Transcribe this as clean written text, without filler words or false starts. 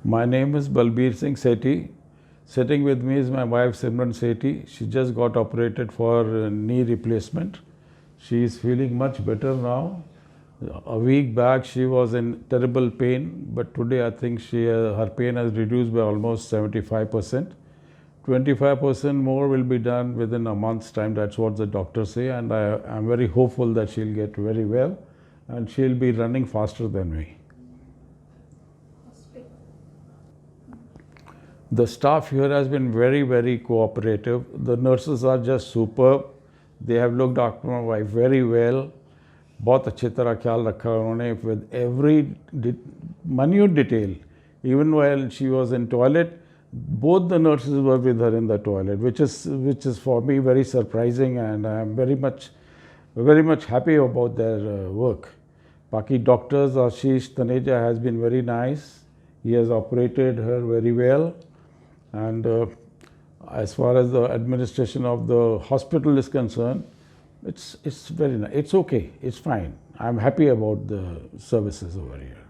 My name is Balbir Singh Sethi. Sitting with me is my wife Simran Sethi. She just got operated for knee replacement. She is feeling much better now. A week back she was in terrible pain, but today I think her pain has reduced by almost 75%. 25% more will be done within a month's time. That's what the doctors say, and I am very hopeful that she'll get very well and she'll be running faster than me. The staff here has been very, very cooperative. The nurses are just superb. They have looked after my wife very well. बहुत अच्छी तरह ख्याल रखा उन्होंने with every minute detail. Even while she was in toilet, both the nurses were with her in the toilet, which is for me very surprising, and I am very much happy about their work. Baki doctors, Ashish Taneja has been very nice. He has operated her very well. And as far as the administration of the hospital is concerned, it's very nice. It's okay. It's fine. I'm happy about the services over here.